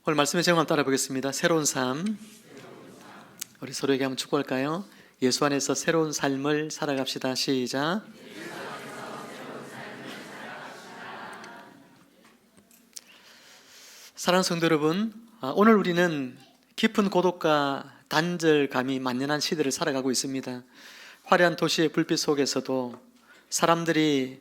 오늘 말씀의 제목 한번 따라 보겠습니다. 새로운 삶. 우리 서로에게 한번 축복할까요? 예수 안에서 새로운 삶을 살아갑시다. 시작. 사랑하는 성도 여러분, 오늘 우리는 깊은 고독과 단절감이 만연한 시대를 살아가고 있습니다. 화려한 도시의 불빛 속에서도 사람들이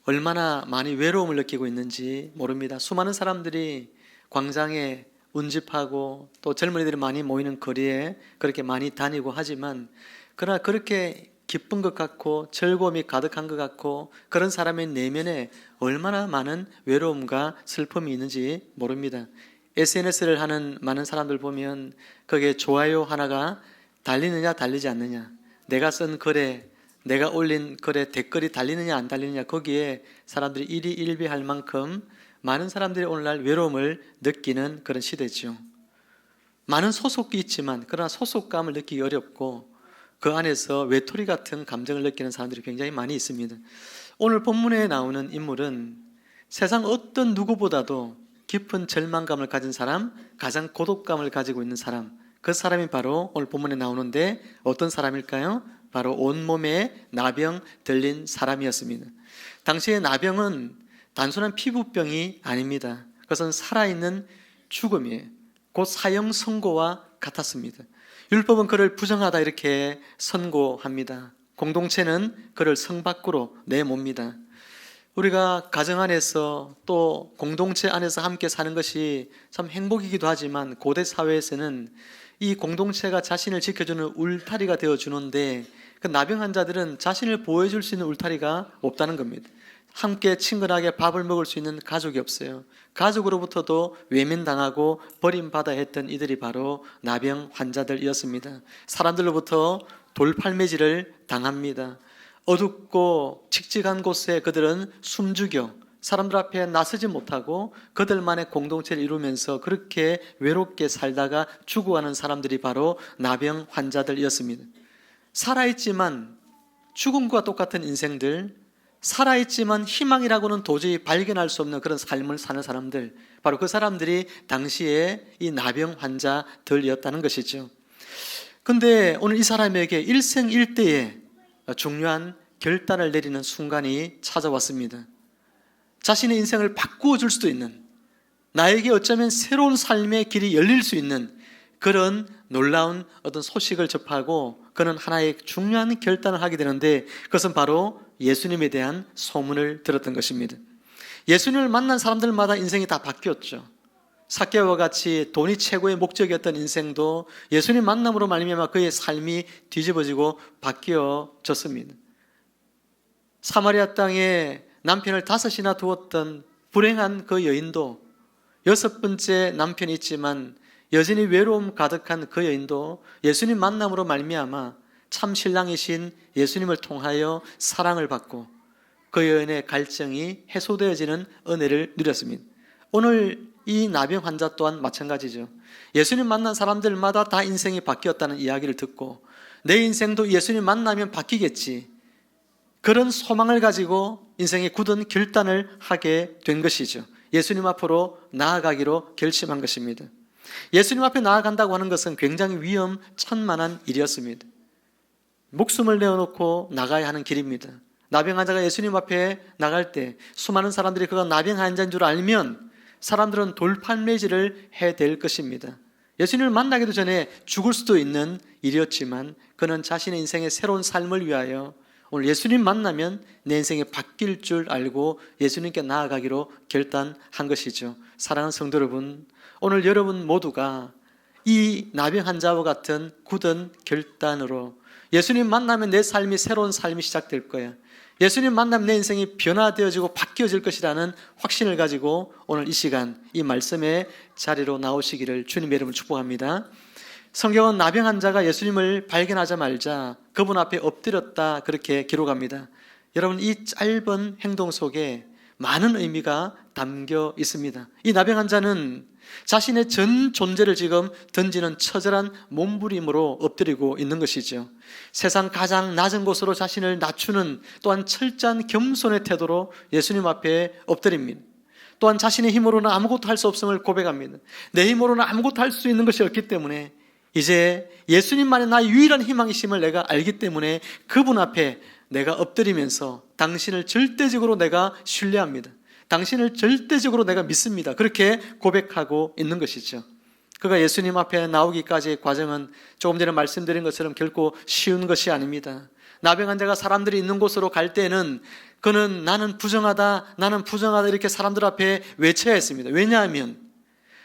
얼마나 많이 외로움을 느끼고 있는지 모릅니다. 수많은 사람들이 광장에 운집하고 또 젊은이들이 많이 모이는 거리에 그렇게 많이 다니고 하지만, 그러나 그렇게 기쁜 것 같고 즐거움이 가득한 것 같고 그런 사람의 내면에 얼마나 많은 외로움과 슬픔이 있는지 모릅니다. SNS를 하는 많은 사람들 보면 거기에 좋아요 하나가 달리느냐 달리지 않느냐, 내가 쓴 글에, 내가 올린 글에 댓글이 달리느냐 안 달리느냐, 거기에 사람들이 일희일비할 만큼 많은 사람들이 오늘날 외로움을 느끼는 그런 시대죠. 많은 소속이 있지만 그러나 소속감을 느끼기 어렵고 그 안에서 외톨이 같은 감정을 느끼는 사람들이 굉장히 많이 있습니다. 오늘 본문에 나오는 인물은 세상 어떤 누구보다도 깊은 절망감을 가진 사람, 가장 고독감을 가지고 있는 사람, 그 사람이 바로 오늘 본문에 나오는데 어떤 사람일까요? 바로 온몸에 나병 들린 사람이었습니다. 당시에 나병은 단순한 피부병이 아닙니다. 그것은 살아있는 죽음이에요. 곧 사형 선고와 같았습니다. 율법은 그를 부정하다 이렇게 선고합니다. 공동체는 그를 성 밖으로 내몹니다. 우리가 가정 안에서 또 공동체 안에서 함께 사는 것이 참 행복이기도 하지만 고대 사회에서는 이 공동체가 자신을 지켜주는 울타리가 되어주는데 그 나병 환자들은 자신을 보호해줄 수 있는 울타리가 없다는 겁니다. 함께 친근하게 밥을 먹을 수 있는 가족이 없어요. 가족으로부터도 외면당하고 버림받아야 했던 이들이 바로 나병 환자들이었습니다. 사람들로부터 돌팔매질을 당합니다. 어둡고 칙칙한 곳에 그들은 숨죽여 사람들 앞에 나서지 못하고 그들만의 공동체를 이루면서 그렇게 외롭게 살다가 죽어가는 사람들이 바로 나병 환자들이었습니다. 살아있지만 죽음과 똑같은 인생들, 살아있지만 희망이라고는 도저히 발견할 수 없는 그런 삶을 사는 사람들, 바로 그 사람들이 당시에 이 나병 환자들이었다는 것이죠. 그런데 오늘 이 사람에게 일생일대에 중요한 결단을 내리는 순간이 찾아왔습니다. 자신의 인생을 바꾸어 줄 수도 있는, 나에게 어쩌면 새로운 삶의 길이 열릴 수 있는 그런 놀라운 어떤 소식을 접하고 그는 하나의 중요한 결단을 하게 되는데, 그것은 바로 예수님에 대한 소문을 들었던 것입니다. 예수님을 만난 사람들마다 인생이 다 바뀌었죠. 삭개오와 같이 돈이 최고의 목적이었던 인생도 예수님 만남으로 말미암아 그의 삶이 뒤집어지고 바뀌어졌습니다. 사마리아 땅에 남편을 5이나 두었던 불행한 그 여인도, 6번째 남편이 있지만 여전히 외로움 가득한 그 여인도 예수님 만남으로 말미암아 참 신랑이신 예수님을 통하여 사랑을 받고 그 여인의 갈증이 해소되어지는 은혜를 누렸습니다. 오늘 이 나병 환자 또한 마찬가지죠. 예수님 만난 사람들마다 다 인생이 바뀌었다는 이야기를 듣고 내 인생도 예수님 만나면 바뀌겠지, 그런 소망을 가지고 인생의 굳은 결단을 하게 된 것이죠. 예수님 앞으로 나아가기로 결심한 것입니다. 예수님 앞에 나아간다고 하는 것은 굉장히 위험천만한 일이었습니다. 목숨을 내어놓고 나가야 하는 길입니다. 나병 환자가 예수님 앞에 나갈 때 수많은 사람들이 그가 나병 환자인 줄 알면 사람들은 돌팔매질을 해댈 것입니다. 예수님을 만나기도 전에 죽을 수도 있는 일이었지만 그는 자신의 인생의 새로운 삶을 위하여 오늘 예수님 만나면 내 인생이 바뀔 줄 알고 예수님께 나아가기로 결단한 것이죠. 사랑하는 성도 여러분, 오늘 여러분 모두가 이 나병 환자와 같은 굳은 결단으로 예수님 만나면 내 삶이 새로운 삶이 시작될 거야, 예수님 만나면 내 인생이 변화되어지고 바뀌어질 것이라는 확신을 가지고 오늘 이 시간 이 말씀의 자리로 나오시기를 주님의 이름으로 축복합니다. 성경은 나병 환자가 예수님을 발견하자마자 그분 앞에 엎드렸다 그렇게 기록합니다. 여러분, 이 짧은 행동 속에 많은 의미가 담겨 있습니다. 이 나병 환자는 자신의 전 존재를 지금 던지는 처절한 몸부림으로 엎드리고 있는 것이죠. 세상 가장 낮은 곳으로 자신을 낮추는 또한 철저한 겸손의 태도로 예수님 앞에 엎드립니다. 또한 자신의 힘으로는 아무것도 할 수 없음을 고백합니다. 내 힘으로는 아무것도 할 수 있는 것이 없기 때문에 이제 예수님만이 나의 유일한 희망이심을 내가 알기 때문에 그분 앞에 내가 엎드리면서 당신을 절대적으로 내가 신뢰합니다. 당신을 절대적으로 내가 믿습니다. 그렇게 고백하고 있는 것이죠. 그가 예수님 앞에 나오기까지의 과정은 조금 전에 말씀드린 것처럼 결코 쉬운 것이 아닙니다. 나병 환자가 사람들이 있는 곳으로 갈 때는 그는 나는 부정하다 이렇게 사람들 앞에 외쳐야 했습니다. 왜냐하면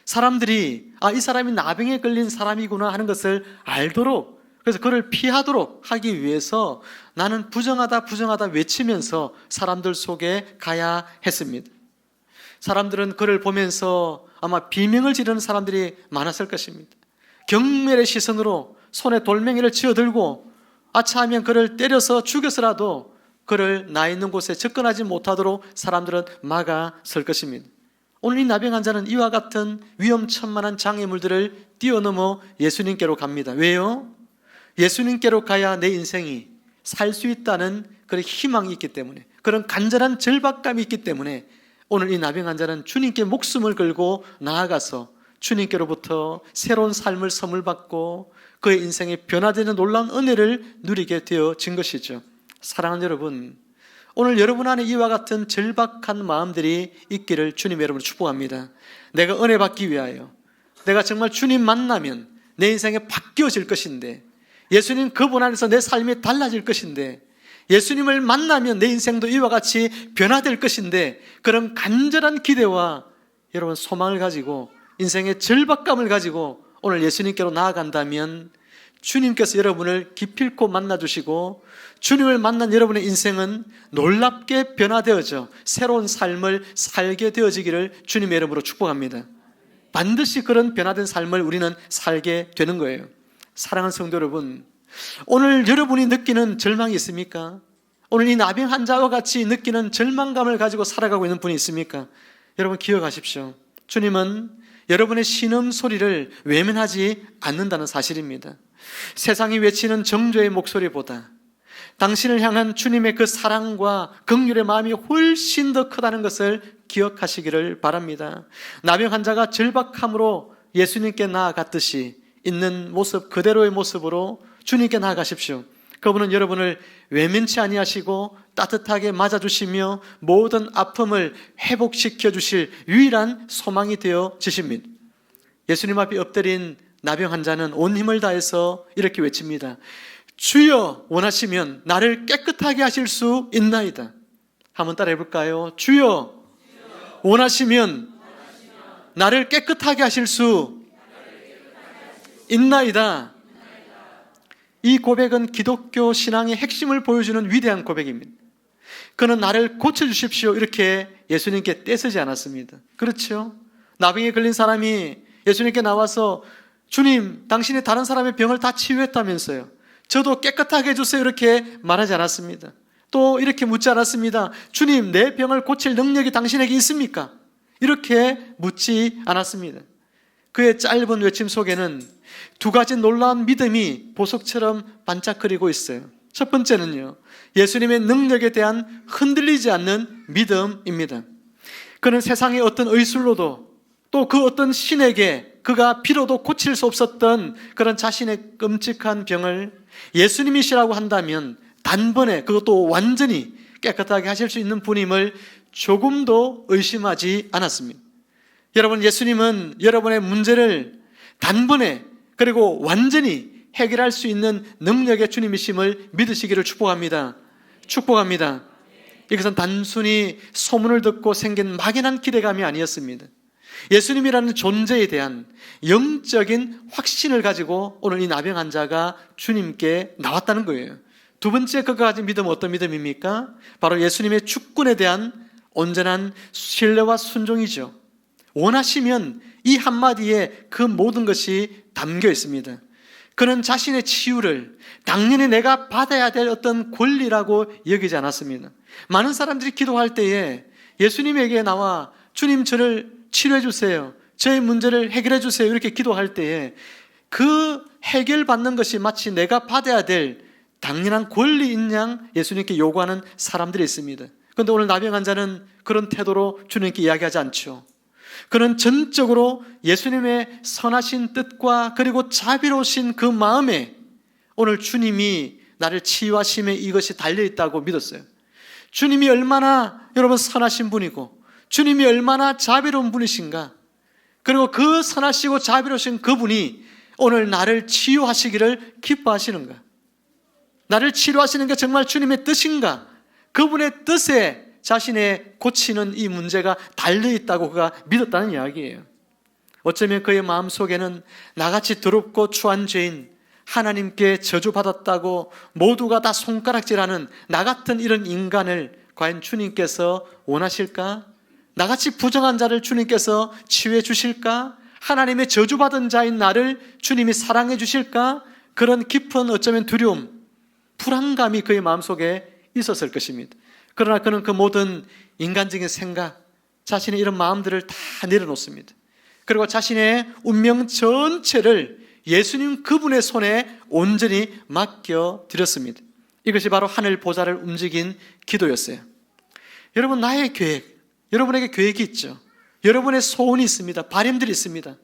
사람들이 이 사람이 나병에 걸린 사람이구나 하는 것을 알도록, 그래서 그를 피하도록 하기 위해서 나는 부정하다 외치면서 사람들 속에 가야 했습니다. 사람들은 그를 보면서 아마 비명을 지르는 사람들이 많았을 것입니다. 경멸의 시선으로 손에 돌멩이를 쥐어들고 아차하면 그를 때려서 죽여서라도 그를 나 있는 곳에 접근하지 못하도록 사람들은 막아설 것입니다. 오늘 이 나병 환자는 이와 같은 위험천만한 장애물들을 뛰어넘어 예수님께로 갑니다. 왜요? 예수님께로 가야 내 인생이 살 수 있다는 그런 희망이 있기 때문에, 그런 간절한 절박감이 있기 때문에 오늘 이 나병 환자는 주님께 목숨을 걸고 나아가서 주님께로부터 새로운 삶을 선물 받고 그의 인생에 변화되는 놀라운 은혜를 누리게 되어진 것이죠. 사랑하는 여러분, 오늘 여러분 안에 이와 같은 절박한 마음들이 있기를 주님 여러분을 축복합니다. 내가 은혜 받기 위하여, 내가 정말 주님 만나면 내 인생이 바뀌어질 것인데, 예수님 그분 안에서 내 삶이 달라질 것인데, 예수님을 만나면 내 인생도 이와 같이 변화될 것인데, 그런 간절한 기대와 여러분 소망을 가지고 인생의 절박감을 가지고 오늘 예수님께로 나아간다면 주님께서 여러분을 기필코 만나주시고 주님을 만난 여러분의 인생은 놀랍게 변화되어져 새로운 삶을 살게 되어지기를 주님의 이름으로 축복합니다. 반드시 그런 변화된 삶을 우리는 살게 되는 거예요. 사랑하는 성도 여러분, 오늘 여러분이 느끼는 절망이 있습니까? 오늘 이 나병 환자와 같이 느끼는 절망감을 가지고 살아가고 있는 분이 있습니까? 여러분 기억하십시오. 주님은 여러분의 신음소리를 외면하지 않는다는 사실입니다. 세상이 외치는 정죄의 목소리보다 당신을 향한 주님의 그 사랑과 긍휼의 마음이 훨씬 더 크다는 것을 기억하시기를 바랍니다. 나병 환자가 절박함으로 예수님께 나아갔듯이 있는 모습 그대로의 모습으로 주님께 나아가십시오. 그분은 여러분을 외면치 아니하시고 따뜻하게 맞아주시며 모든 아픔을 회복시켜 주실 유일한 소망이 되어 주십니다. 예수님 앞에 엎드린 나병 환자는 온 힘을 다해서 이렇게 외칩니다. 주여 원하시면 나를 깨끗하게 하실 수 있나이다. 한번 따라해 볼까요? 주여 원하시면 나를 깨끗하게 하실 수 있나이다. 이 고백은 기독교 신앙의 핵심을 보여주는 위대한 고백입니다. 그는 나를 고쳐주십시오 이렇게 예수님께 떼쓰지 않았습니다. 그렇죠? 나병에 걸린 사람이 예수님께 나와서 주님, 당신이 다른 사람의 병을 다 치유했다면서요. 저도 깨끗하게 해주세요 이렇게 말하지 않았습니다. 또 이렇게 묻지 않았습니다. 주님, 내 병을 고칠 능력이 당신에게 있습니까? 이렇게 묻지 않았습니다. 그의 짧은 외침 속에는 두 가지 놀라운 믿음이 보석처럼 반짝거리고 있어요. 첫 번째는요, 예수님의 능력에 대한 흔들리지 않는 믿음입니다. 그는 세상의 어떤 의술로도 또 그 어떤 신에게 그가 빌어도 고칠 수 없었던 그런 자신의 끔찍한 병을 예수님이시라고 한다면 단번에 그것도 완전히 깨끗하게 하실 수 있는 분임을 조금도 의심하지 않았습니다. 여러분, 예수님은 여러분의 문제를 단번에 그리고 완전히 해결할 수 있는 능력의 주님이심을 믿으시기를 축복합니다. 축복합니다. 이것은 단순히 소문을 듣고 생긴 막연한 기대감이 아니었습니다. 예수님이라는 존재에 대한 영적인 확신을 가지고 오늘 이 나병 환자가 주님께 나왔다는 거예요. 두 번째 그가 가진 믿음은 어떤 믿음입니까? 바로 예수님의 주권에 대한 온전한 신뢰와 순종이죠. 원하시면 이 한마디에 그 모든 것이 담겨 있습니다. 그는 자신의 치유를 당연히 내가 받아야 될 어떤 권리라고 여기지 않았습니다. 많은 사람들이 기도할 때에 예수님에게 나와 주님 저를 치료해 주세요, 저의 문제를 해결해 주세요 이렇게 기도할 때에 그 해결받는 것이 마치 내가 받아야 될 당연한 권리인 양 예수님께 요구하는 사람들이 있습니다. 그런데 오늘 나병 환자는 그런 태도로 주님께 이야기하지 않죠. 그는 전적으로 예수님의 선하신 뜻과 그리고 자비로우신 그 마음에 오늘 주님이 나를 치유하심에 이것이 달려있다고 믿었어요. 주님이 얼마나 여러분 선하신 분이고 주님이 얼마나 자비로운 분이신가, 그리고 그 선하시고 자비로우신 그분이 오늘 나를 치유하시기를 기뻐하시는가, 나를 치료하시는 게 정말 주님의 뜻인가, 그분의 뜻에 자신의 고치는 이 문제가 달려있다고 그가 믿었다는 이야기예요. 어쩌면 그의 마음속에는 나같이 더럽고 추한 죄인, 하나님께 저주받았다고 모두가 다 손가락질하는 나 같은 이런 인간을 과연 주님께서 원하실까? 나같이 부정한 자를 주님께서 치유해 주실까? 하나님의 저주받은 자인 나를 주님이 사랑해 주실까? 그런 깊은 어쩌면 두려움, 불안감이 그의 마음속에 있었을 것입니다. 그러나 그는 그 모든 인간적인 생각, 자신의 이런 마음들을 다 내려놓습니다. 그리고 자신의 운명 전체를 예수님 그분의 손에 온전히 맡겨드렸습니다. 이것이 바로 하늘 보좌를 움직인 기도였어요. 여러분, 나의 계획, 여러분에게 계획이 있죠. 여러분의 소원이 있습니다. 바람들이 있습니다.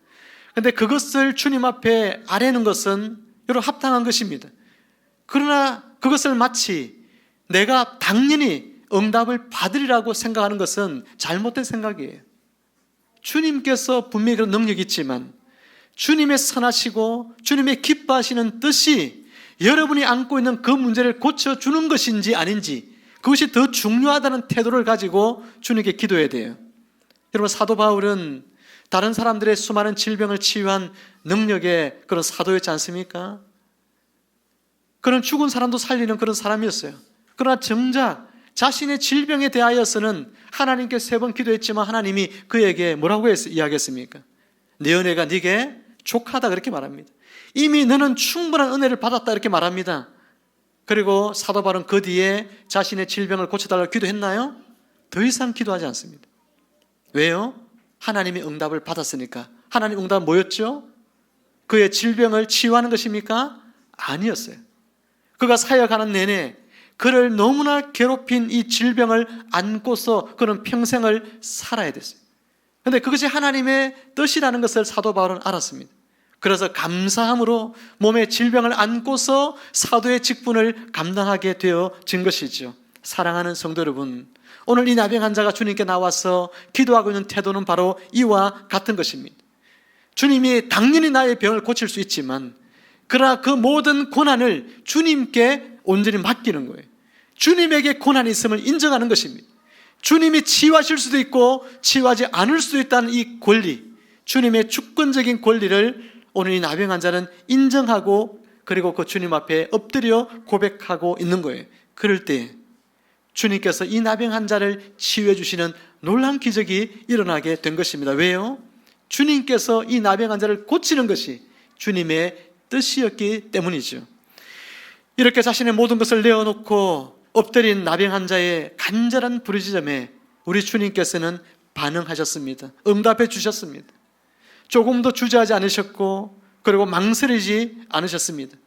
그런데 그것을 주님 앞에 아뢰는 것은 여러분 합당한 것입니다. 그러나 그것을 마치 내가 당연히 응답을 받으리라고 생각하는 것은 잘못된 생각이에요. 주님께서 분명히 그런 능력이 있지만 주님의 선하시고 주님의 기뻐하시는 뜻이 여러분이 안고 있는 그 문제를 고쳐주는 것인지 아닌지, 그것이 더 중요하다는 태도를 가지고 주님께 기도해야 돼요. 여러분, 사도 바울은 다른 사람들의 수많은 질병을 치유한 능력의 그런 사도였지 않습니까? 그는 죽은 사람도 살리는 그런 사람이었어요. 그러나 정작 자신의 질병에 대하여서는 하나님께 3번 기도했지만 하나님이 그에게 뭐라고 이야기했습니까? 내 은혜가 네게 족하다, 그렇게 말합니다. 이미 너는 충분한 은혜를 받았다, 이렇게 말합니다. 그리고 사도 바울은 그 뒤에 자신의 질병을 고쳐달라고 기도했나요? 더 이상 기도하지 않습니다. 왜요? 하나님의 응답을 받았으니까. 하나님 응답은 뭐였죠? 그의 질병을 치유하는 것입니까? 아니었어요. 그가 사역하는 내내 그를 너무나 괴롭힌 이 질병을 안고서 그는 평생을 살아야 됐어요. 그런데 그것이 하나님의 뜻이라는 것을 사도 바울은 알았습니다. 그래서 감사함으로 몸의 질병을 안고서 사도의 직분을 감당하게 되어진 것이죠. 사랑하는 성도 여러분, 오늘 이 나병 환자가 주님께 나와서 기도하고 있는 태도는 바로 이와 같은 것입니다. 주님이 당연히 나의 병을 고칠 수 있지만 그러나 그 모든 고난을 주님께 온전히 맡기는 거예요. 주님에게 고난이 있음을 인정하는 것입니다. 주님이 치유하실 수도 있고 치유하지 않을 수도 있다는 이 권리, 주님의 주권적인 권리를 오늘 이 나병 환자는 인정하고 그리고 그 주님 앞에 엎드려 고백하고 있는 거예요. 그럴 때 주님께서 이 나병 환자를 치유해 주시는 놀라운 기적이 일어나게 된 것입니다. 왜요? 주님께서 이 나병 환자를 고치는 것이 주님의 뜻이었기 때문이죠. 이렇게 자신의 모든 것을 내어놓고 엎드린 나병 환자의 간절한 부르짖음에 우리 주님께서는 반응하셨습니다. 응답해 주셨습니다. 조금도 주저하지 않으셨고 그리고 망설이지 않으셨습니다.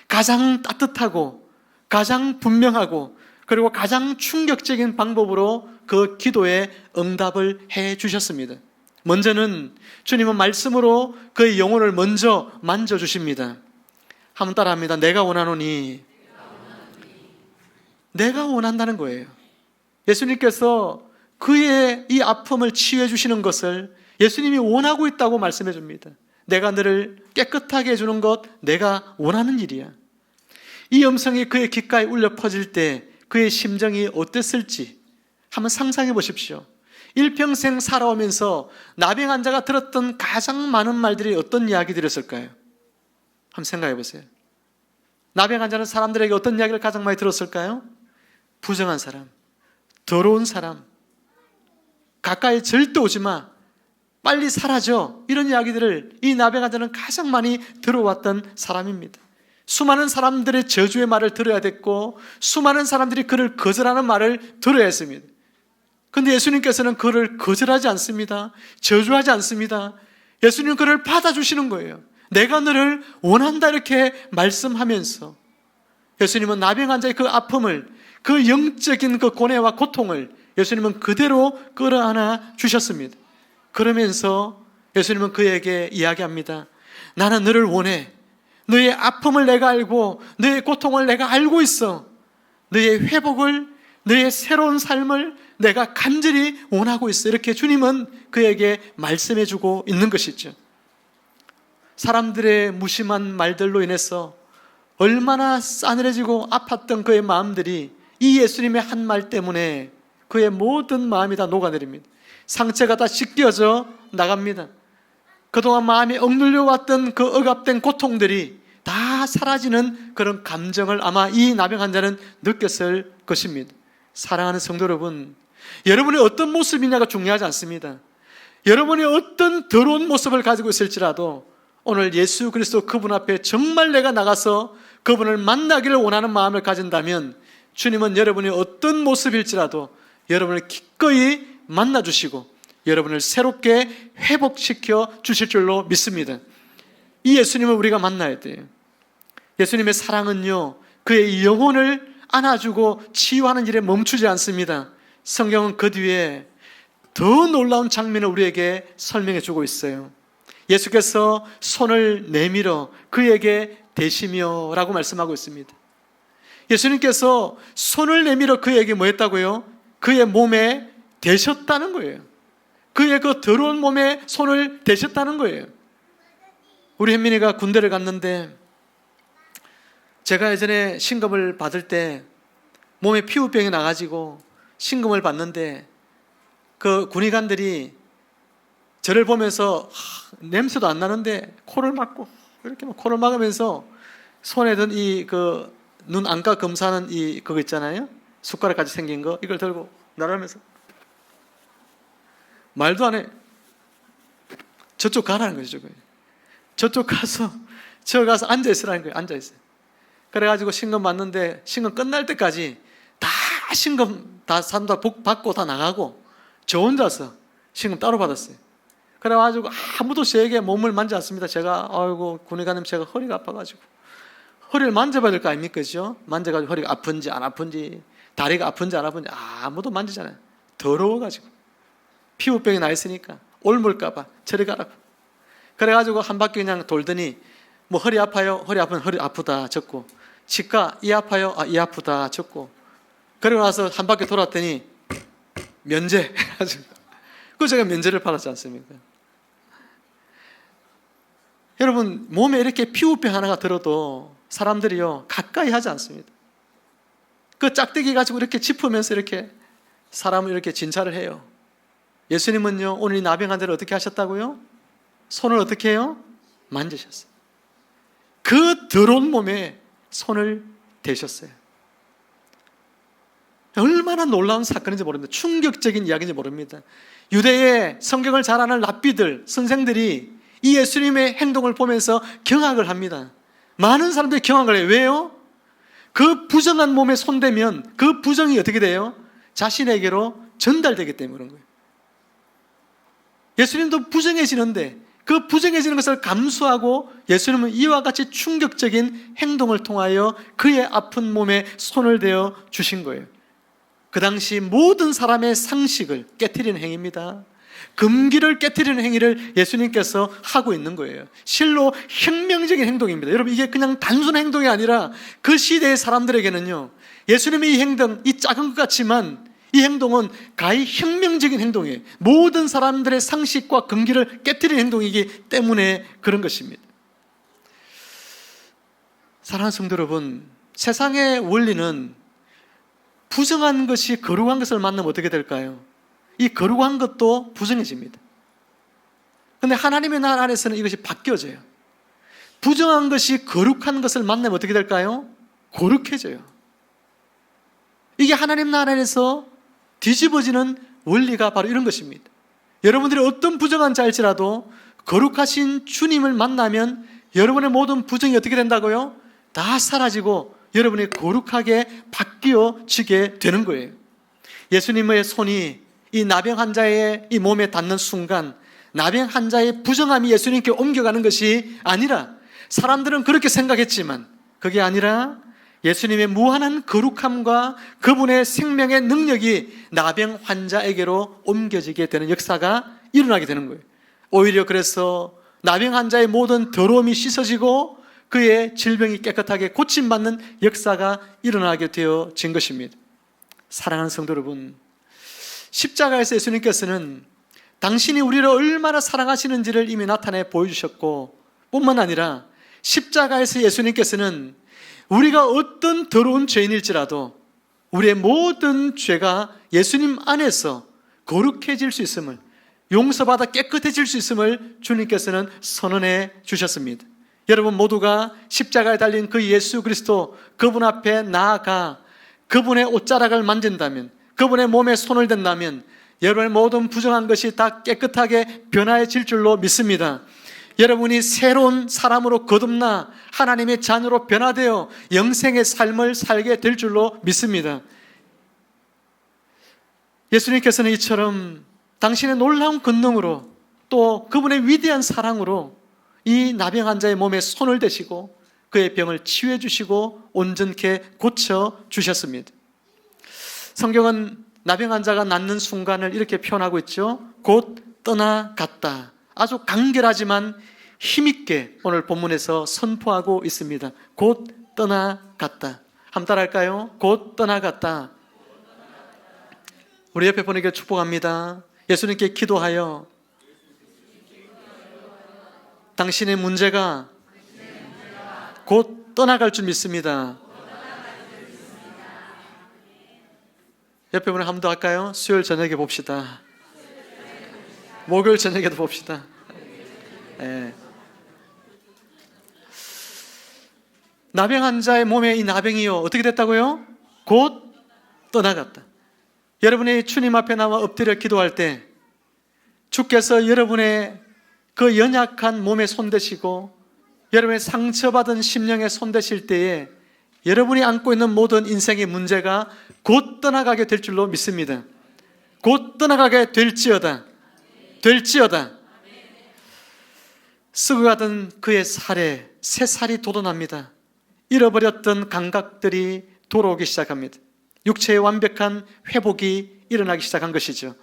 가장 따뜻하고 가장 분명하고 그리고 가장 충격적인 방법으로 그 기도에 응답을 해 주셨습니다. 먼저는 주님은 말씀으로 그의 영혼을 먼저 만져주십니다. 한번 따라합니다. 내가 원하노니. 내가 원한다는 거예요. 예수님께서 그의 이 아픔을 치유해 주시는 것을 예수님이 원하고 있다고 말씀해 줍니다. 내가 너를 깨끗하게 해주는 것, 내가 원하는 일이야. 이 음성이 그의 귓가에 울려 퍼질 때 그의 심정이 어땠을지 한번 상상해 보십시오. 일평생 살아오면서 나병 환자가 들었던 가장 많은 말들이 어떤 이야기들이었을까요? 한번 생각해 보세요. 나병 환자는 사람들에게 어떤 이야기를 가장 많이 들었을까요? 부정한 사람, 더러운 사람, 가까이 절대 오지 마, 빨리 사라져, 이런 이야기들을 이 나병 환자는 가장 많이 들어왔던 사람입니다. 수많은 사람들의 저주의 말을 들어야 됐고 수많은 사람들이 그를 거절하는 말을 들어야 했습니다. 그런데 예수님께서는 그를 거절하지 않습니다. 저주하지 않습니다. 예수님은 그를 받아주시는 거예요. 내가 너를 원한다, 이렇게 말씀하면서 예수님은 나병 환자의 그 아픔을 그 영적인 그 고뇌와 고통을 예수님은 그대로 끌어안아 주셨습니다. 그러면서 예수님은 그에게 이야기합니다. 나는 너를 원해. 너의 아픔을 내가 알고 너의 고통을 내가 알고 있어. 너의 회복을, 너의 새로운 삶을 내가 간절히 원하고 있어. 이렇게 주님은 그에게 말씀해 주고 있는 것이죠. 사람들의 무심한 말들로 인해서 얼마나 싸늘해지고 아팠던 그의 마음들이 이 예수님의 한 말 때문에 그의 모든 마음이 다 녹아내립니다. 상처가 다 씻겨져 나갑니다. 그동안 마음이 억눌려 왔던 그 억압된 고통들이 다 사라지는 그런 감정을 아마 이 나병 환자는 느꼈을 것입니다. 사랑하는 성도 여러분, 여러분이 어떤 모습이냐가 중요하지 않습니다. 여러분이 어떤 더러운 모습을 가지고 있을지라도 오늘 예수 그리스도 그분 앞에 정말 내가 나가서 그분을 만나기를 원하는 마음을 가진다면 주님은 여러분이 어떤 모습일지라도 여러분을 기꺼이 만나주시고 여러분을 새롭게 회복시켜 주실 줄로 믿습니다. 이 예수님을 우리가 만나야 돼요. 예수님의 사랑은요, 그의 영혼을 안아주고 치유하는 일에 멈추지 않습니다. 성경은 그 뒤에 더 놀라운 장면을 우리에게 설명해 주고 있어요. 예수께서 손을 내밀어 그에게 대시며 라고 말씀하고 있습니다. 예수님께서 손을 내밀어 그에게 뭐 했다고요? 그의 몸에 대셨다는 거예요. 그의 그 더러운 몸에 손을 대셨다는 거예요. 우리 혜민이가 군대를 갔는데 제가 예전에 신검을 받을 때 몸에 피부병이 나가지고 신검을 받는데 그 군의관들이 저를 보면서 냄새도 안 나는데 코를 막고 이렇게 코를 막으면서 손에 든 이 그 눈 안과 검사하는 이 그거 있잖아요. 숟가락같이 생긴 거 이걸 들고 나가면서 말도 안 해. 저쪽 가라는 거죠. 저쪽 가서 저 가서 앉아 있으라는 거예요. 앉아 있어요. 그래가지고 신검 맞는데 신검 끝날 때까지 다 신검 다 산다 복 받고 다 나가고 저 혼자서 신검 따로 받았어요. 그래가지고 아무도 저에게 몸을 만지 않습니다. 제가 아이고 군의관님 제가 허리가 아파가지고 허리를 만져봐야 될 거 아닙니까? 그죠? 만져가지고 허리가 아픈지 안 아픈지 다리가 아픈지 안 아픈지 아무도 만지잖아요. 더러워가지고 피부병이 나 있으니까 옮을까봐 저리 가라고. 그래가지고 한 바퀴 그냥 돌더니 뭐 허리 아파요? 허리 아프면 허리 아프다 적고 치과 이 아파요? 이 아프다 적고 그러고 나서 한 바퀴 돌았더니 면제 그 제가 면제를 받았지 않습니까? 여러분 몸에 이렇게 피부병 하나가 들어도 사람들이요 가까이 하지 않습니다. 그 짝대기 가지고 이렇게 짚으면서 이렇게 사람을 이렇게 진찰을 해요. 예수님은요 오늘 이 나병 환자를 어떻게 하셨다고요? 손을 어떻게 해요? 만지셨어요. 그 더러운 몸에 손을 대셨어요. 얼마나 놀라운 사건인지 모릅니다. 충격적인 이야기인지 모릅니다. 유대의 성경을 잘 아는 랍비들, 선생들이 이 예수님의 행동을 보면서 경악을 합니다. 많은 사람들이 경악을 해요. 왜요? 그 부정한 몸에 손대면 그 부정이 어떻게 돼요? 자신에게로 전달되기 때문에 그런 거예요. 예수님도 부정해지는데 그 부정해지는 것을 감수하고 예수님은 이와 같이 충격적인 행동을 통하여 그의 아픈 몸에 손을 대어 주신 거예요. 그 당시 모든 사람의 상식을 깨트리는 행위입니다. 금기를 깨트리는 행위를 예수님께서 하고 있는 거예요. 실로 혁명적인 행동입니다. 여러분 이게 그냥 단순한 행동이 아니라 그 시대의 사람들에게는요 예수님의 이 행동, 이 작은 것 같지만 이 행동은 가히 혁명적인 행동이에요. 모든 사람들의 상식과 금기를 깨트리는 행동이기 때문에 그런 것입니다. 사랑하는 성도 여러분, 세상의 원리는 부정한 것이 거룩한 것을 만나면 어떻게 될까요? 이 거룩한 것도 부정해집니다. 그런데 하나님의 나라 안에서는 이것이 바뀌어져요. 부정한 것이 거룩한 것을 만나면 어떻게 될까요? 거룩해져요. 이게 하나님 나라 안에서 뒤집어지는 원리가 바로 이런 것입니다. 여러분들이 어떤 부정한 자일지라도 거룩하신 주님을 만나면 여러분의 모든 부정이 어떻게 된다고요? 다 사라지고 여러분이 거룩하게 바뀌어지게 되는 거예요. 예수님의 손이 이 나병 환자의 이 몸에 닿는 순간 나병 환자의 부정함이 예수님께 옮겨가는 것이 아니라 사람들은 그렇게 생각했지만 그게 아니라 예수님의 무한한 거룩함과 그분의 생명의 능력이 나병 환자에게로 옮겨지게 되는 역사가 일어나게 되는 거예요. 오히려 그래서 나병 환자의 모든 더러움이 씻어지고 그의 질병이 깨끗하게 고침받는 역사가 일어나게 되어진 것입니다. 사랑하는 성도 여러분, 십자가에서 예수님께서는 당신이 우리를 얼마나 사랑하시는지를 이미 나타내 보여주셨고, 뿐만 아니라 십자가에서 예수님께서는 우리가 어떤 더러운 죄인일지라도 우리의 모든 죄가 예수님 안에서 거룩해질 수 있음을, 용서받아 깨끗해질 수 있음을 주님께서는 선언해 주셨습니다. 여러분 모두가 십자가에 달린 그 예수 그리스도, 그분 앞에 나아가 그분의 옷자락을 만진다면, 그분의 몸에 손을 댄다면 여러분의 모든 부정한 것이 다 깨끗하게 변화해질 줄로 믿습니다. 여러분이 새로운 사람으로 거듭나 하나님의 자녀로 변화되어 영생의 삶을 살게 될 줄로 믿습니다. 예수님께서는 이처럼 당신의 놀라운 권능으로 또 그분의 위대한 사랑으로 이 나병 환자의 몸에 손을 대시고 그의 병을 치유해 주시고 온전케 고쳐 주셨습니다. 성경은 나병 환자가 낫는 순간을 이렇게 표현하고 있죠. 곧 떠나갔다. 아주 간결하지만 힘있게 오늘 본문에서 선포하고 있습니다. 곧 떠나갔다. 한번 따라할까요? 곧 떠나갔다. 우리 옆에 분에게 축복합니다. 예수님께 기도하여 당신의 문제가 곧 떠나갈 줄 믿습니다. 옆에 분을 한 번 더 할까요? 수요일 저녁에 봅시다. 목요일 저녁에도 봅시다. 네. 나병 환자의 몸에 이 나병이요 어떻게 됐다고요? 곧 떠나갔다. 여러분이 주님 앞에 나와 엎드려 기도할 때 주께서 여러분의 그 연약한 몸에 손대시고 여러분의 상처받은 심령에 손대실 때에 여러분이 안고 있는 모든 인생의 문제가 곧 떠나가게 될 줄로 믿습니다. 곧 떠나가게 될지어다. 썩어가던 그의 살에 새 살이 돋아납니다. 잃어버렸던 감각들이 돌아오기 시작합니다. 육체의 완벽한 회복이 일어나기 시작한 것이죠.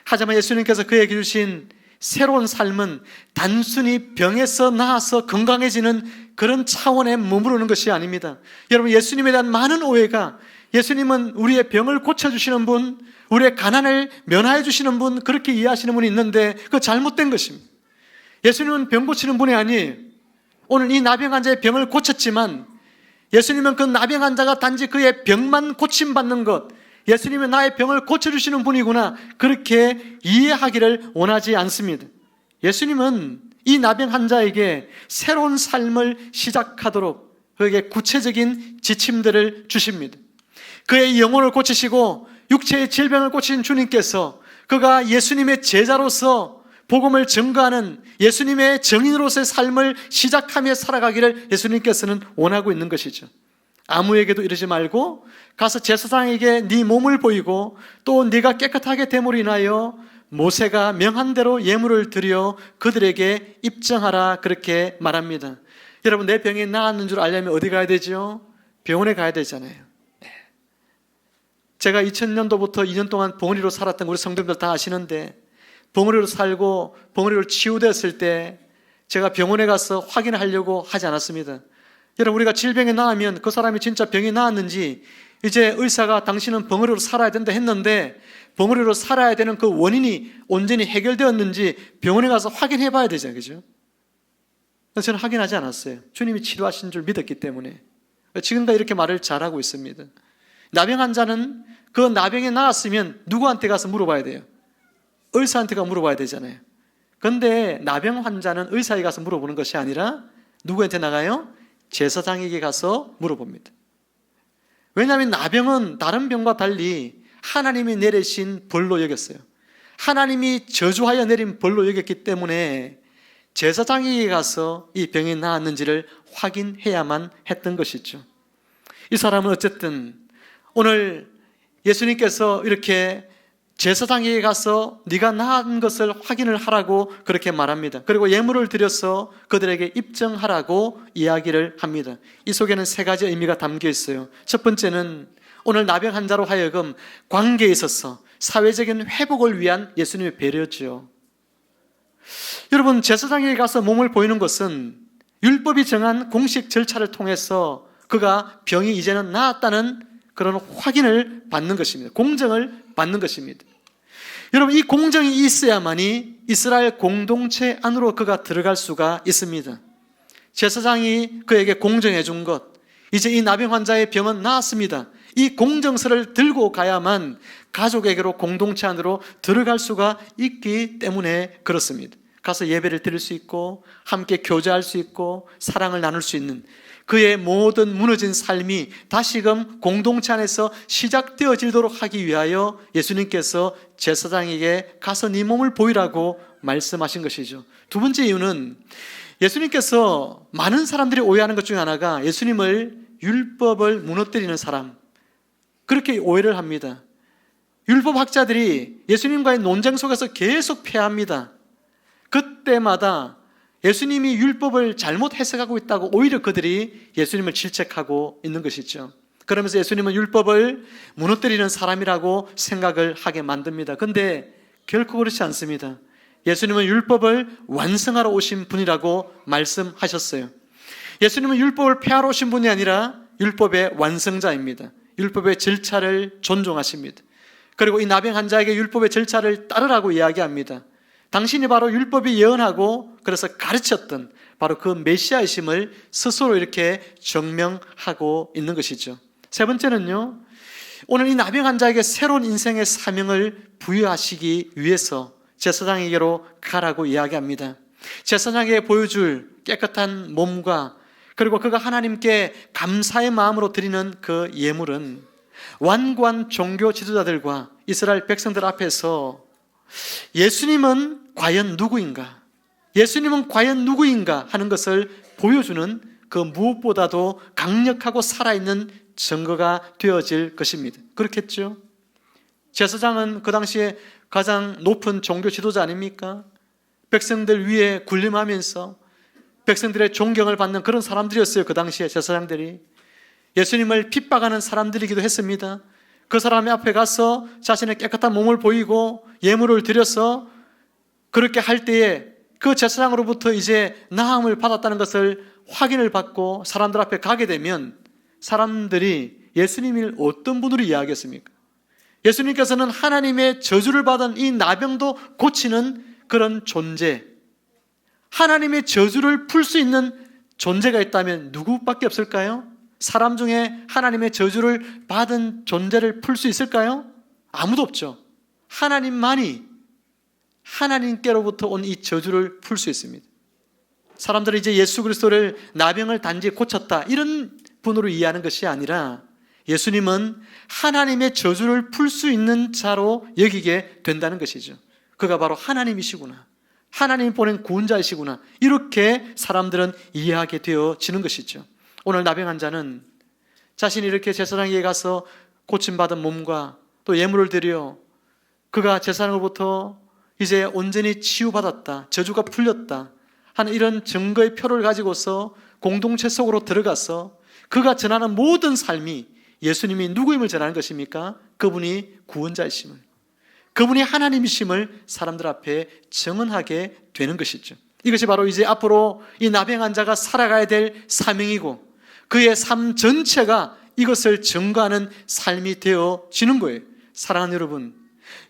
하지만 예수님께서 그에게 주신 새로운 삶은 단순히 병에서 나아서 건강해지는 그런 차원에 머무르는 것이 아닙니다. 여러분, 예수님에 대한 많은 오해가, 예수님은 우리의 병을 고쳐주시는 분, 우리의 가난을 면하여 주시는 분, 그렇게 이해하시는 분이 있는데 그거 잘못된 것입니다. 예수님은 병 고치는 분이 아니에요. 오늘 이 나병 환자의 병을 고쳤지만 예수님은 그 나병 환자가 단지 그의 병만 고침받는 것, 예수님은 나의 병을 고쳐주시는 분이구나, 그렇게 이해하기를 원하지 않습니다. 예수님은 이 나병 환자에게 새로운 삶을 시작하도록 그에게 구체적인 지침들을 주십니다. 그의 영혼을 고치시고 육체의 질병을 고치신 주님께서 그가 예수님의 제자로서 복음을 증거하는 예수님의 증인으로서의 삶을 시작하며 살아가기를 예수님께서는 원하고 있는 것이죠. 아무에게도 이러지 말고 가서 제사장에게 네 몸을 보이고 또 네가 깨끗하게 됨으로 인하여 모세가 명한 대로 예물을 드려 그들에게 입증하라, 그렇게 말합니다. 여러분, 내 병이 나았는 줄 알려면 어디 가야 되죠? 병원에 가야 되잖아요. 제가 2000년도부터 2년 동안 벙어리로 살았던 우리 성도님들 다 아시는데, 벙어리로 살고 벙어리로 치유되었을 때 제가 병원에 가서 확인하려고 하지 않았습니다. 여러분, 우리가 질병이 나으면 그 사람이 진짜 병이 나았는지, 이제 의사가 당신은 벙어리로 살아야 된다 했는데 벙어리로 살아야 되는 그 원인이 온전히 해결되었는지 병원에 가서 확인해 봐야 되잖아요. 그죠? 저는 확인하지 않았어요. 주님이 치료하신 줄 믿었기 때문에. 지금까지 이렇게 말을 잘하고 있습니다. 나병 환자는 그 나병이 나았으면 누구한테 가서 물어봐야 돼요? 의사한테 가서 물어봐야 되잖아요. 그런데 나병 환자는 의사에 가서 물어보는 것이 아니라 누구한테 나가요? 제사장에게 가서 물어봅니다. 왜냐하면 나병은 다른 병과 달리 하나님이 내리신 벌로 여겼어요. 하나님이 저주하여 내린 벌로 여겼기 때문에 제사장에게 가서 이 병이 나았는지를 확인해야만 했던 것이죠. 이 사람은 어쨌든 오늘 예수님께서 이렇게 제사장에게 가서 네가 나은 것을 확인을 하라고 그렇게 말합니다. 그리고 예물을 드려서 그들에게 입증하라고 이야기를 합니다. 이 속에는 세 가지 의미가 담겨 있어요. 첫 번째는 오늘 나병 환자로 하여금 관계에 있어서 사회적인 회복을 위한 예수님의 배려죠. 여러분, 제사장에게 가서 몸을 보이는 것은 율법이 정한 공식 절차를 통해서 그가 병이 이제는 나았다는 그런 확인을 받는 것입니다. 공정을 받는 것입니다. 여러분, 이 공정이 있어야만이 이스라엘 공동체 안으로 그가 들어갈 수가 있습니다. 제사장이 그에게 공정해 준 것, 이제 이 나병 환자의 병은 나았습니다. 이 공정서를 들고 가야만 가족에게로 공동체 안으로 들어갈 수가 있기 때문에 그렇습니다. 가서 예배를 드릴 수 있고 함께 교제할 수 있고 사랑을 나눌 수 있는 그의 모든 무너진 삶이 다시금 공동체 안에서 시작되어지도록 하기 위하여 예수님께서 제사장에게 가서 네 몸을 보이라고 말씀하신 것이죠. 두 번째 이유는 예수님께서 많은 사람들이 오해하는 것 중에 하나가 예수님을 율법을 무너뜨리는 사람, 그렇게 오해를 합니다. 율법학자들이 예수님과의 논쟁 속에서 계속 패합니다. 그때마다 예수님이 율법을 잘못 해석하고 있다고 오히려 그들이 예수님을 질책하고 있는 것이죠. 그러면서 예수님은 율법을 무너뜨리는 사람이라고 생각을 하게 만듭니다. 그런데 결코 그렇지 않습니다. 예수님은 율법을 완성하러 오신 분이라고 말씀하셨어요. 예수님은 율법을 폐하러 오신 분이 아니라 율법의 완성자입니다. 율법의 절차를 존중하십니다. 그리고 이 나병 환자에게 율법의 절차를 따르라고 이야기합니다. 당신이 바로 율법이 예언하고 그래서 가르쳤던 바로 그 메시아이심을 스스로 이렇게 증명하고 있는 것이죠. 세 번째는요, 오늘 이 나병 환자에게 새로운 인생의 사명을 부여하시기 위해서 제사장에게로 가라고 이야기합니다. 제사장에게 보여줄 깨끗한 몸과 그리고 그가 하나님께 감사의 마음으로 드리는 그 예물은 완고한 종교 지도자들과 이스라엘 백성들 앞에서 예수님은 과연 누구인가? 예수님은 과연 누구인가 하는 것을 보여주는 그 무엇보다도 강력하고 살아있는 증거가 되어질 것입니다. 그렇겠죠? 제사장은 그 당시에 가장 높은 종교 지도자 아닙니까? 백성들 위에 군림하면서 백성들의 존경을 받는 그런 사람들이었어요. 그 당시에 제사장들이 예수님을 핍박하는 사람들이기도 했습니다. 그 사람의 앞에 가서 자신의 깨끗한 몸을 보이고 예물을 드려서 그렇게 할 때에 그 제사장으로부터 이제 나음을 받았다는 것을 확인을 받고 사람들 앞에 가게 되면 사람들이 예수님을 어떤 분으로 이야기했습니까? 예수님께서는 하나님의 저주를 받은 이 나병도 고치는 그런 존재, 하나님의 저주를 풀 수 있는 존재가 있다면 누구밖에 없을까요? 사람 중에 하나님의 저주를 받은 존재를 풀 수 있을까요? 아무도 없죠. 하나님만이 하나님께로부터 온 이 저주를 풀 수 있습니다. 사람들은 이제 예수 그리스도를 나병을 단지 고쳤다 이런 분으로 이해하는 것이 아니라 예수님은 하나님의 저주를 풀 수 있는 자로 여기게 된다는 것이죠. 그가 바로 하나님이시구나, 하나님이 보낸 구원자이시구나, 이렇게 사람들은 이해하게 되어지는 것이죠. 오늘 나병 환자는 자신이 이렇게 제사장에게 가서 고침받은 몸과 또 예물을 드려 그가 제사장으로부터 이제 온전히 치유받았다, 저주가 풀렸다 하는 이런 증거의 표를 가지고서 공동체 속으로 들어가서 그가 전하는 모든 삶이 예수님이 누구임을 전하는 것입니까? 그분이 구원자이심을, 그분이 하나님이심을 사람들 앞에 증언하게 되는 것이죠. 이것이 바로 이제 앞으로 이 나병 환자가 살아가야 될 사명이고 그의 삶 전체가 이것을 증거하는 삶이 되어지는 거예요. 사랑하는 여러분,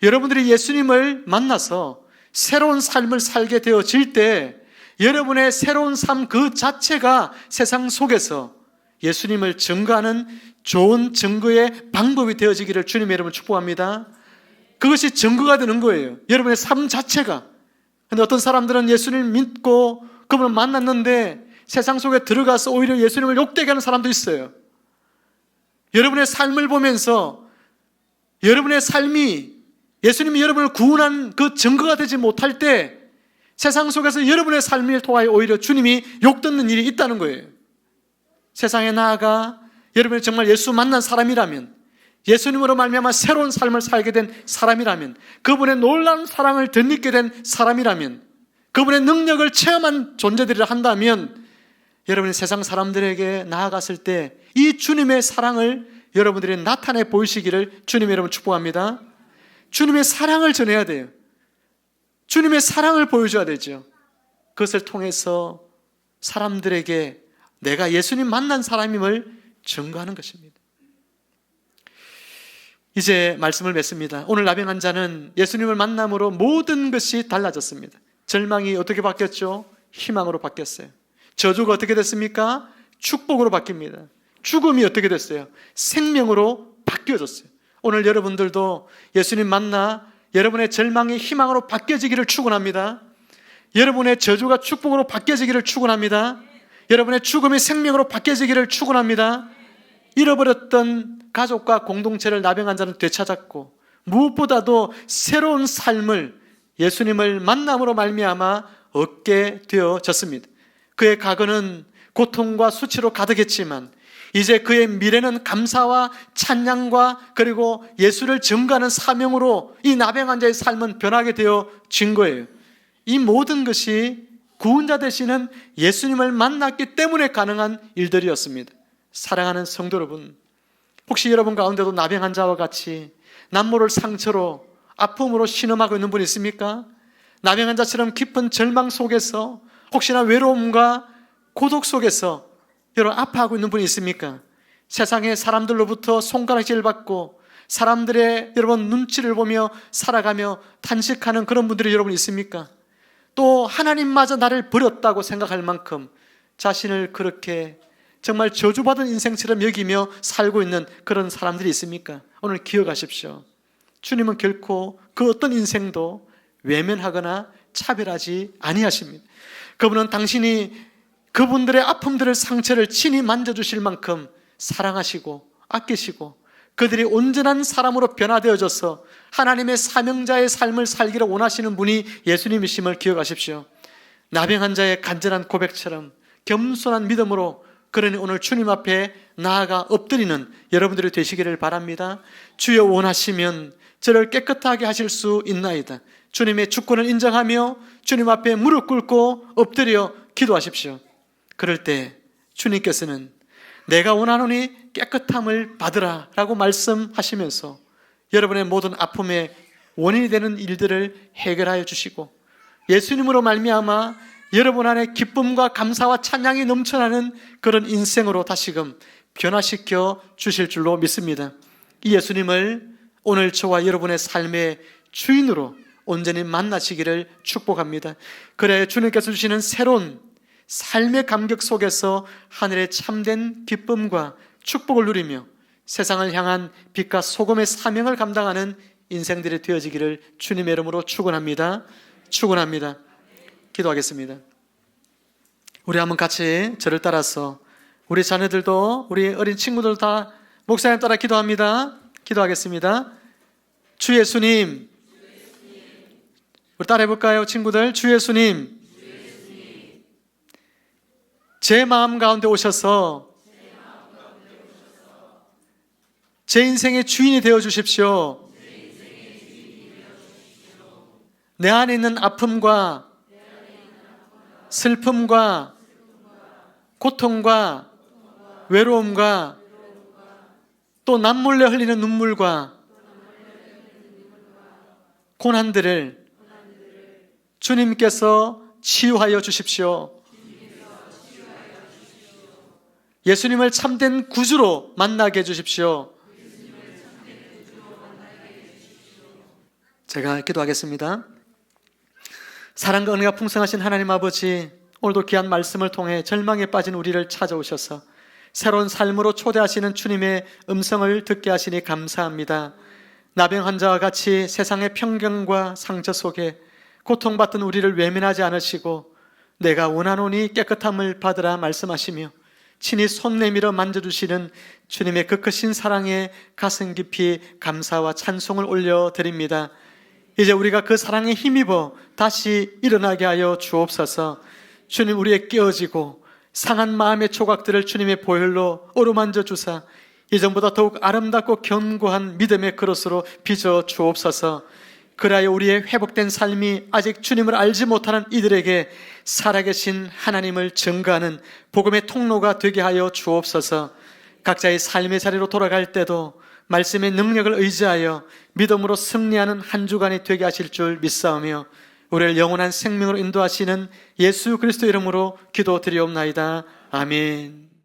여러분들이 예수님을 만나서 새로운 삶을 살게 되어질 때 여러분의 새로운 삶 그 자체가 세상 속에서 예수님을 증거하는 좋은 증거의 방법이 되어지기를 주님의 이름으로 축복합니다. 그것이 증거가 되는 거예요. 여러분의 삶 자체가. 그런데 어떤 사람들은 예수님을 믿고 그분을 만났는데 세상 속에 들어가서 오히려 예수님을 욕되게 하는 사람도 있어요. 여러분의 삶을 보면서 여러분의 삶이 예수님이 여러분을 구원한 그 증거가 되지 못할 때 세상 속에서 여러분의 삶을 통하여 오히려 주님이 욕듣는 일이 있다는 거예요. 세상에 나아가 여러분이 정말 예수 만난 사람이라면, 예수님으로 말미암아 새로운 삶을 살게 된 사람이라면, 그분의 놀라운 사랑을 덧입게 된 사람이라면, 그분의 능력을 체험한 존재들이라 한다면, 여러분이 세상 사람들에게 나아갔을 때 이 주님의 사랑을 여러분들이 나타내 보이시기를 주님 여러분 축복합니다. 주님의 사랑을 전해야 돼요. 주님의 사랑을 보여줘야 되죠. 그것을 통해서 사람들에게 내가 예수님 만난 사람임을 증거하는 것입니다. 이제 말씀을 맺습니다. 오늘 나병한 자는 예수님을 만남으로 모든 것이 달라졌습니다. 절망이 어떻게 바뀌었죠? 희망으로 바뀌었어요. 저주가 어떻게 됐습니까? 축복으로 바뀝니다. 죽음이 어떻게 됐어요? 생명으로 바뀌어졌어요. 오늘 여러분들도 예수님 만나 여러분의 절망이 희망으로 바뀌어지기를 축원합니다. 여러분의 저주가 축복으로 바뀌어지기를 축원합니다. 여러분의 죽음이 생명으로 바뀌어지기를 축원합니다. 잃어버렸던 가족과 공동체를 나병한 자는 되찾았고, 무엇보다도 새로운 삶을 예수님을 만남으로 말미암아 얻게 되어졌습니다. 그의 과거는 고통과 수치로 가득했지만 이제 그의 미래는 감사와 찬양과 그리고 예수를 증거하는 사명으로 이 나병한 자의 삶은 변하게 되어진 거예요. 이 모든 것이 구원자 되시는 예수님을 만났기 때문에 가능한 일들이었습니다. 사랑하는 성도 여러분, 혹시 여러분 가운데도 나병한 자와 같이 남모를 상처로 아픔으로 신음하고 있는 분 있습니까? 나병한 자처럼 깊은 절망 속에서 혹시나 외로움과 고독 속에서 여러분 아파하고 있는 분이 있습니까? 세상의 사람들로부터 손가락질 받고 사람들의 여러분 눈치를 보며 살아가며 탄식하는 그런 분들이 여러분 있습니까? 또 하나님마저 나를 버렸다고 생각할 만큼 자신을 그렇게 정말 저주받은 인생처럼 여기며 살고 있는 그런 사람들이 있습니까? 오늘 기억하십시오. 주님은 결코 그 어떤 인생도 외면하거나 차별하지 아니하십니다. 그분은 당신이 그분들의 아픔들을 상처를 친히 만져주실 만큼 사랑하시고 아끼시고 그들이 온전한 사람으로 변화되어져서 하나님의 사명자의 삶을 살기를 원하시는 분이 예수님이심을 기억하십시오. 나병한 자의 간절한 고백처럼 겸손한 믿음으로, 그러니 오늘 주님 앞에 나아가 엎드리는 여러분들이 되시기를 바랍니다. 주여 원하시면 저를 깨끗하게 하실 수 있나이다. 주님의 주권을 인정하며 주님 앞에 무릎 꿇고 엎드려 기도하십시오. 그럴 때 주님께서는 내가 원하노니 깨끗함을 받으라 라고 말씀하시면서 여러분의 모든 아픔의 원인이 되는 일들을 해결하여 주시고 예수님으로 말미암아 여러분 안에 기쁨과 감사와 찬양이 넘쳐나는 그런 인생으로 다시금 변화시켜 주실 줄로 믿습니다. 이 예수님을 오늘 저와 여러분의 삶의 주인으로 온전히 만나시기를 축복합니다. 그래 주님께서 주시는 새로운 삶의 감격 속에서 하늘의 참된 기쁨과 축복을 누리며 세상을 향한 빛과 소금의 사명을 감당하는 인생들이 되어지기를 주님의 이름으로 축원합니다. 축원합니다. 기도하겠습니다. 우리 한번 같이 저를 따라서 우리 자녀들도 우리 어린 친구들 다 목사님 따라 기도합니다. 기도하겠습니다. 주 예수님, 우리 따라 해볼까요 친구들? 주 예수님, 제 마음 가운데 오셔서 제 인생의 주인이 되어 주십시오. 내 안에 있는 아픔과 슬픔과 고통과 외로움과 또 남몰래 흘리는 눈물과 고난들을 주님께서 치유하여 주십시오. 예수님을 참된 구주로 만나게 해주십시오. 제가 기도하겠습니다. 사랑과 은혜가 풍성하신 하나님 아버지, 오늘도 귀한 말씀을 통해 절망에 빠진 우리를 찾아오셔서 새로운 삶으로 초대하시는 주님의 음성을 듣게 하시니 감사합니다. 나병 환자와 같이 세상의 편견과 상처 속에 고통받던 우리를 외면하지 않으시고 내가 원하노니 깨끗함을 받으라 말씀하시며 친히 손 내밀어 만져주시는 주님의 그 크신 사랑에 가슴 깊이 감사와 찬송을 올려드립니다. 이제 우리가 그 사랑에 힘입어 다시 일어나게 하여 주옵소서. 주님, 우리의 깨어지고 상한 마음의 조각들을 주님의 보혈로 어루만져 주사 이전보다 더욱 아름답고 견고한 믿음의 그릇으로 빚어 주옵소서. 그리하여 우리의 회복된 삶이 아직 주님을 알지 못하는 이들에게 살아계신 하나님을 증거하는 복음의 통로가 되게 하여 주옵소서. 각자의 삶의 자리로 돌아갈 때도 말씀의 능력을 의지하여 믿음으로 승리하는 한 주간이 되게 하실 줄 믿사오며 우리를 영원한 생명으로 인도하시는 예수 그리스도 이름으로 기도드리옵나이다. 아멘.